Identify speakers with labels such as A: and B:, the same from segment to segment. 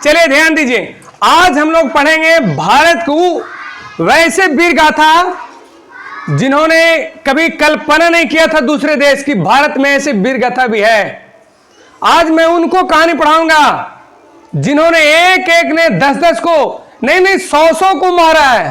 A: चलिए ध्यान दीजिए, आज हम लोग पढ़ेंगे भारत को वैसे वीर गाथा जिन्होंने कभी कल्पना नहीं किया था दूसरे देश की भारत में ऐसे वीर गाथा भी है। आज मैं उनको कहानी पढ़ाऊंगा जिन्होंने एक एक ने 10-10 को नहीं 100-100 को मारा है।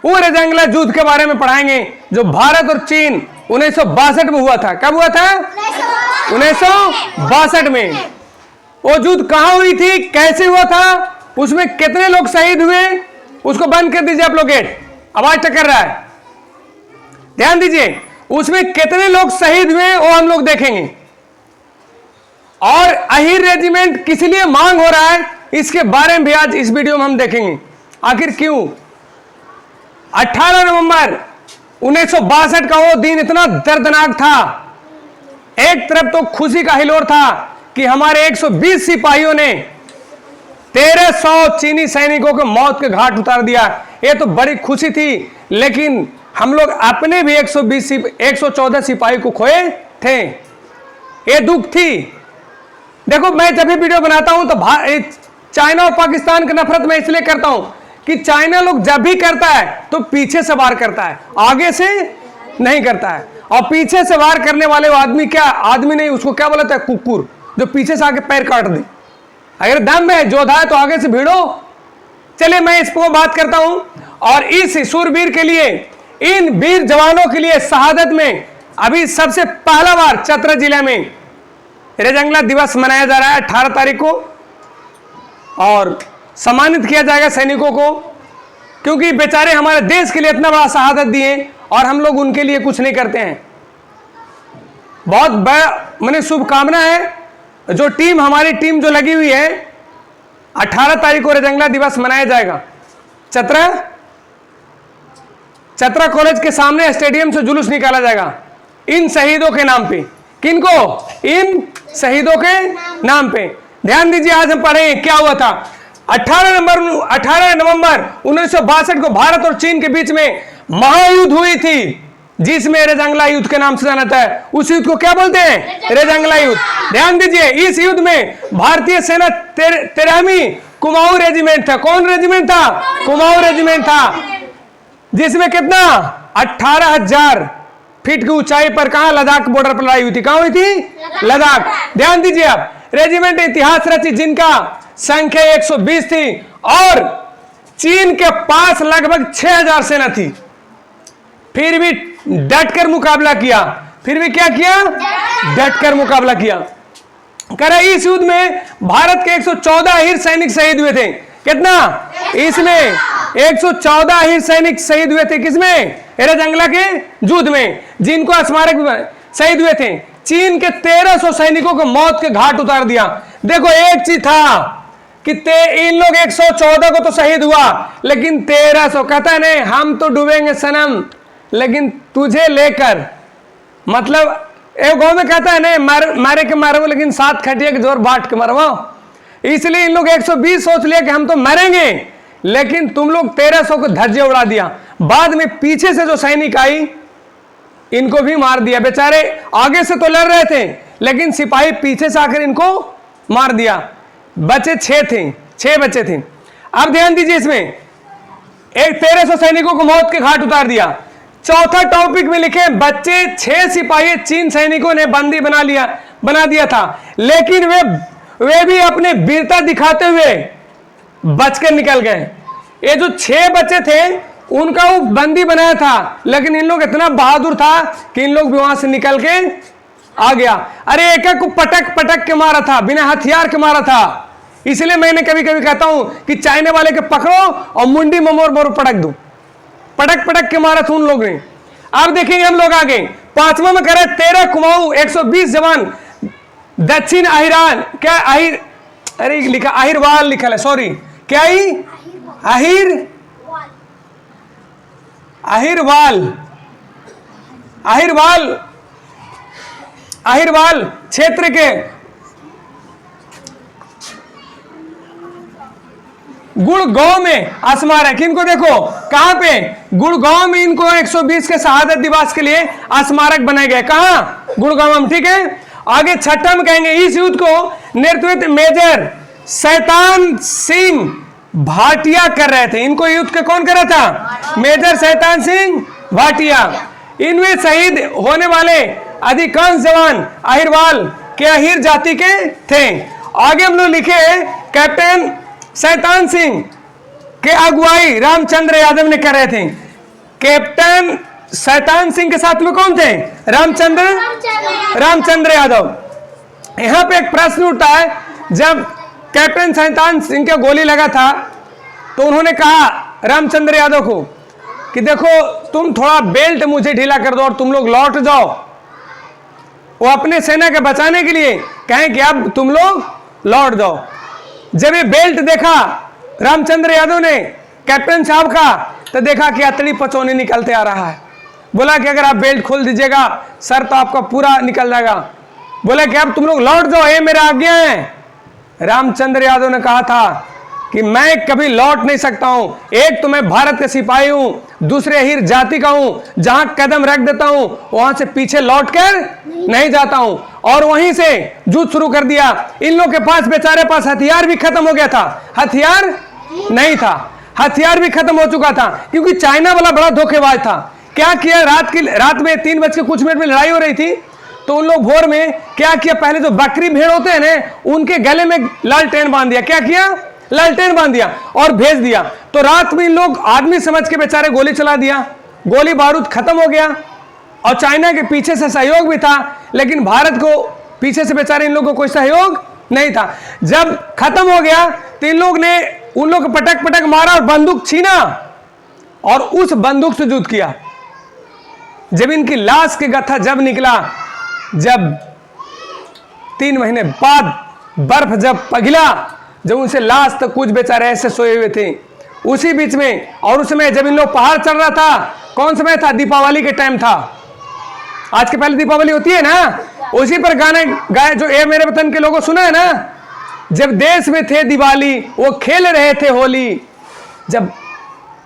A: पूरे जंगला युद्ध के बारे में पढ़ाएंगे जो भारत और चीन 1962 में हुआ था। कब हुआ था? 1962 में। वो युद्ध कहां हुई थी, कैसे हुआ था, उसमें कितने लोग शहीद हुए, उसको बंद कर दीजिए आप लोग, गेट आवाज टक्कर रहा है। ध्यान दीजिए, उसमें कितने लोग शहीद हुए वो हम लोग देखेंगे। और अहिर रेजिमेंट किस लिए मांग हो रहा है इसके बारे में भी आज इस वीडियो में हम देखेंगे। आखिर क्यों 18 नवंबर 1962 का वो दिन इतना दर्दनाक था। एक तरफ तो खुशी का हिलोर था कि हमारे 120 सिपाहियों ने 1300 चीनी सैनिकों को मौत के घाट उतार दिया। ये तो बड़ी खुशी थी, लेकिन हम लोग अपने भी 114 सिपाही को खोए थे। ये दुख थी। देखो, मैं जब भी वीडियो बनाता हूं तो चाइना और पाकिस्तान की नफरत मैं इसलिए करता हूं कि चाइना लोग जब भी करता है तो पीछे से वार करता है, आगे से नहीं करता है। और पीछे से वार करने वाले आदमी क्या आदमी नहीं, उसको क्या बोलता है? कुकुर, जो पीछे से आके पैर काट दे। अगर दम में जोधा है तो आगे से भिड़ो। चलिए मैं इस पर बात करता हूं। और इस सूरवीर के लिए, इन वीर जवानों के लिए शहादत में अभी सबसे पहला बार चतरा जिले में रेजंगला दिवस मनाया जा रहा है 18 तारीख को, और सम्मानित किया जाएगा सैनिकों को, क्योंकि बेचारे हमारे देश के लिए इतना बड़ा शहादत दिए और हम लोग उनके लिए कुछ नहीं करते हैं। बहुत बड़ा मैंने शुभकामना है। जो टीम हमारी टीम जो लगी हुई है, 18 तारीख को रेजंगला दिवस मनाया जाएगा। चतरा कॉलेज के सामने स्टेडियम से जुलूस निकाला जाएगा इन शहीदों के नाम पे। किनको? इन शहीदों के नाम पे। ध्यान दीजिए, आज हम पढ़ेंगे क्या हुआ था। 18 नवंबर 1962 को भारत और चीन के बीच में महायुद्ध हुई थी, जिसमें रेजंगला युद्ध के नाम से जाना जाता है। उस युद्ध को क्या बोलते हैं? रेजंगला युद्ध। ध्यान दीजिए, इस युद्ध में भारतीय सेना 13वीं कुमाऊं रेजिमेंट था। कौन रेजिमेंट था? कुमाऊं रेजिमेंट था, जिसमें कितना 18,000 फीट की ऊंचाई पर कहां लद्दाख बॉर्डर पर लड़ाई हुई थी। कहां हुई थी? लद्दाख। ध्यान दीजिए, आप रेजिमेंट इतिहास रची जिनका संख्या 120 थी, और चीन के पास लगभग 6,000 सेना थी। फिर भी डटकर मुकाबला किया। फिर भी क्या किया? डटकर मुकाबला किया। करे इस युद्ध में भारत के 114 अहिर सैनिक शहीद हुए थे। कितना? इसमें 114 अहिर सैनिक शहीद हुए थे। किसमें? रेजंगला के युद्ध में, जिनको स्मारक शहीद हुए थे। चीन के 1300 सैनिकों को मौत के घाट उतार दिया। देखो, एक चीज था कि इन लोग 114 को तो शहीद हुआ, लेकिन 1300 कहता है नहीं हम तो डूबेंगे सनम, लेकिन तुझे लेकर, मतलब एक गांव में कहता है नहीं मारे के मारो, लेकिन 7 खटिया के जोर बांट के मरवाओ। इसलिए इन लोग 120 सोच लिया कि हम तो मरेंगे, लेकिन तुम लोग 1300 को धज्जे उड़ा दिया। बाद में पीछे से जो सैनिक आई, इनको भी मार दिया। बेचारे आगे से तो लड़ रहे थे, लेकिन सिपाही पीछे से आकर इनको मार दिया। बचे 6 बचे थे। अब ध्यान दीजिए, इसमें 1300 सैनिकों को मौत के घाट उतार दिया। चौथा टॉपिक में लिखे बच्चे 6 सिपाही चीन सैनिकों ने बंदी बना दिया था, लेकिन वे भी अपने वीरता दिखाते हुए बचकर निकल गए। ये जो 6 बच्चे थे उनका वो बंदी बनाया था, लेकिन इन लोग इतना बहादुर था कि इन लोग भी वहां से निकल के आ गया। अरे एक को पटक के मारा था, बिना हथियार के मारा था। इसलिए मैंने कभी कभी कहता हूं कि चाइना वाले के पकड़ो और मुंडी में मोर पटक दो। पटक के मारा था उन लोगों ने। अब देखेंगे हम लोग आगे। 5वां में करे 13 कुमाऊं 120 जवान दक्षिण अहिरान, क्या अहिर, अरे लिखा अहिरवाल लिखा है, सॉरी, क्या ही अहिरवाल क्षेत्र के गुड़गांव में स्मारक। इनको देखो कहां पे? गुड़गांव में इनको 120 के शहादत दिवस के लिए स्मारक बनाए गए। कहां? गुड़गांव में। ठीक है, आगे 6ठा में कहेंगे इस युद्ध को नेतृत्व मेजर शैतान सिंह भाटिया कर रहे थे। इनको युद्ध के कौन कर रहा था? मेजर शैतान सिंह भाटिया। इनमें शहीद होने वाले अधिकांश जवान अहिरवाल के अहिर जाति के थे। आगे हम लोग लिखे कैप्टन शैतान सिंह के अगुवाई रामचंद्र यादव ने कर रहे थे। कैप्टन शैतान सिंह के साथ में कौन थे? रामचंद्र यादव। यहां पे एक प्रश्न उठता है, जब कैप्टन शैतान सिंह के गोली लगा था तो उन्होंने कहा रामचंद्र यादव को कि देखो तुम थोड़ा बेल्ट मुझे ढीला कर दो और तुम लोग लौट जाओ। वो अपने सेना के बचाने के लिए कहें कि अब तुम लोग लौट जाओ। जब ये बेल्ट देखा रामचंद्र यादव ने कैप्टन साहब का, तो देखा कि अतड़ी पचौनी निकलते आ रहा है। बोला कि अगर आप बेल्ट खोल दीजिएगा सर तो आपका पूरा निकल जाएगा। बोला कि अब तुम लोग लौट जाओ, ये मेरा आज्ञा है। रामचंद्र यादव ने कहा था कि मैं कभी लौट नहीं सकता हूं। एक तो मैं भारत का सिपाही हूं, दूसरे अहिर जाति का हूं। जहां कदम रख देता हूं वहां से पीछे लौट कर नहीं जाता हूं। और वहीं से युद्ध शुरू कर दिया। इन लोग के पास बेचारे पास हथियार भी खत्म हो गया था। हथियार नहीं था, हथियार भी खत्म हो चुका था, क्योंकि चाइना वाला बड़ा धोखेबाज था। क्या किया, रात में 3 बज के कुछ मिनट में लड़ाई हो रही थी, तो उन लोग भोर में क्या किया, पहले जो बकरी भेड़ होते हैं ना उनके गले में लालटेन बांध दिया। क्या किया? लालटेन बांध दिया और भेज दिया। तो रात में इन लोग आदमी समझ के बेचारे गोली चला दिया। गोली बारूद खत्म हो गया और चाइना के पीछे से सहयोग भी था, लेकिन भारत को पीछे से बेचारे इन लोगों को कोई सहयोग नहीं था। जब खत्म हो गया तो इन लोग ने उन लोग को पटक पटक मारा और बंदूक छीना और उस बंदूक से युद्ध किया। जब इनकी लाश के गत्था जब निकला, जब 3 महीने बाद बर्फ जब पिघला, जब उनसे लाश तक कुछ बेचारे ऐसे सोए हुए थे उसी बीच में। और उस समय जब इन लोग पहाड़ चढ़ रहा था, कौन समय था? दीपावली के टाइम था। आज के पहले दीपावली होती है ना, उसी पर गाने गाए जो ए मेरे वतन के लोगों सुना है ना, जब देश में थे दिवाली वो खेल रहे थे होली।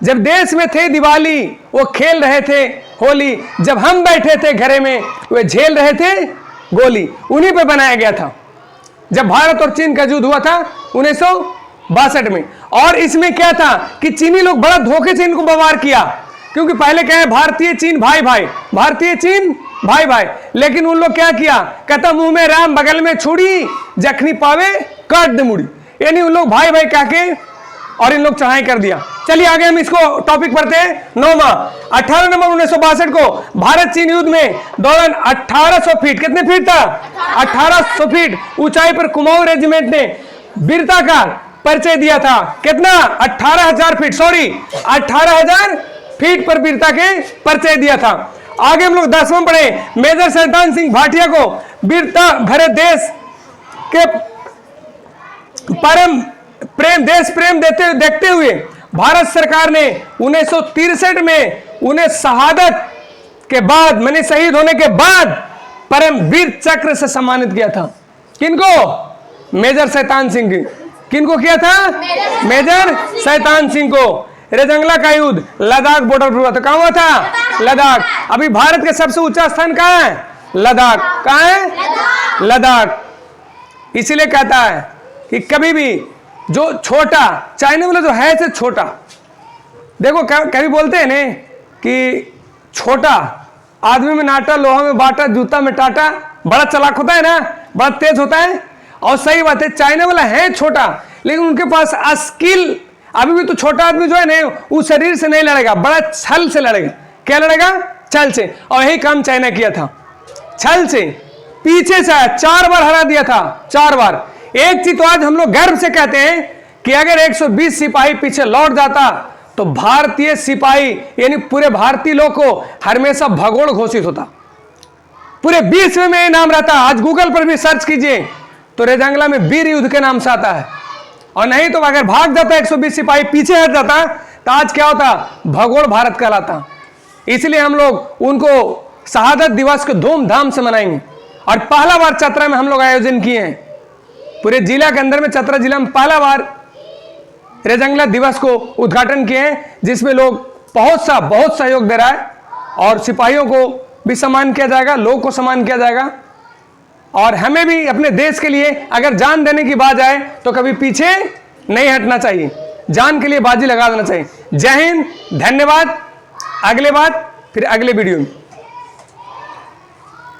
A: जब देश में थे दिवाली वो खेल रहे थे होली, जब हम बैठे थे घरे में वे झेल रहे थे गोली। उन्हीं पर बनाया गया था जब भारत और चीन का युद्ध हुआ था 1962 में। और इसमें क्या था कि चीनी लोग बड़ा धोखे से इनको बवार किया, क्योंकि पहले क्या है, भारतीय चीन भाई भाई, भारतीय चीन भाई भाई। लेकिन उन लोग क्या किया, कहता मुंह में राम बगल में छुड़ी, जखनी पावे काट दे मुड़ी। यानी उन लोग भाई भाई कह के और इन लोग चढ़ाई कर दिया। चलिए आगे हम इसको टॉपिक पढ़ते हैं। 9वां 18 नवंबर 1962 को भारत चीन युद्ध में दौरान 1800 फीट, कितने फीट था? 1800 फीट ऊंचाई पर कुमाऊं रेजिमेंट ने वीरता का परिचय दिया था। कितना? 18,000 फीट, सॉरी 18,000 फीट पर वीरता के परिचय दिया था। आगे हम लोग 10वां पढ़े। मेजर शैतान सिंह भाटिया को वीरता भरे देश के परम प्रेम, देश प्रेम देखते हुए भारत सरकार ने 1963 में उन्हें शहादत के बाद, माने शहीद होने के बाद, परम वीर चक्र से सम्मानित किया था। किनको? मेजर शैतान सिंह की। किनको किया था? मेजर शैतान सिंह को। रेजंगला का युद्ध लद्दाख बॉर्डर पर हुआ था। कहां हुआ था? लद्दाख। अभी भारत का सबसे ऊंचा स्थान कहां है? लद्दाख। कहां है? लद्दाख। इसीलिए कहता है कि कभी भी जो छोटा, चाइना वाला जो है से छोटा, देखो कभी बोलते हैं ना कि छोटा आदमी में नाटा, लोहा में बाटा, जूता में टाटा, बड़ा चालाक होता है ना, बड़ा तेज होता है। और सही बात है, चाइना वाला है छोटा, लेकिन उनके पास स्किल। अभी भी तो छोटा आदमी जो है ना, उस शरीर से नहीं लड़ेगा, बड़ा छल से लड़ेगा। क्या लड़ेगा? छल से। और यही काम चाइना किया था, छल से। पीछे से 4 बार हरा दिया था, 4 बार। एक चीज तो आज हम लोग गर्व से कहते हैं कि अगर 120 सिपाही पीछे लौट जाता तो भारतीय सिपाही यानी पूरे भारतीय लोग को हमेशा भगोड़ घोषित होता, पूरे विश्व में नाम रहता। आज गूगल पर भी सर्च कीजिए तो रेजंगला में वीर युद्ध के नाम से आता है। और नहीं तो अगर भाग जाता 120 सिपाही पीछे हट जाता तो आज क्या होता? भगोड़ भारत कहलाता। इसलिए हम लोग उनको शहादत दिवस को धूमधाम से मनाएंगे। और पहला बार चतरा में हम लोग आयोजन किए हैं, पूरे जिला के अंदर में चतरा जिला में पहला बार रेजंगला दिवस को उद्घाटन किए हैं, जिसमें लोग बहुत सहयोग दे रहा है। और सिपाहियों को भी सम्मान किया जाएगा, लोग को सम्मान किया जाएगा। और हमें भी अपने देश के लिए अगर जान देने की बात आए तो कभी पीछे नहीं हटना चाहिए, जान के लिए बाजी लगा देना चाहिए। जय हिंद, धन्यवाद। अगले बात फिर अगले वीडियो में।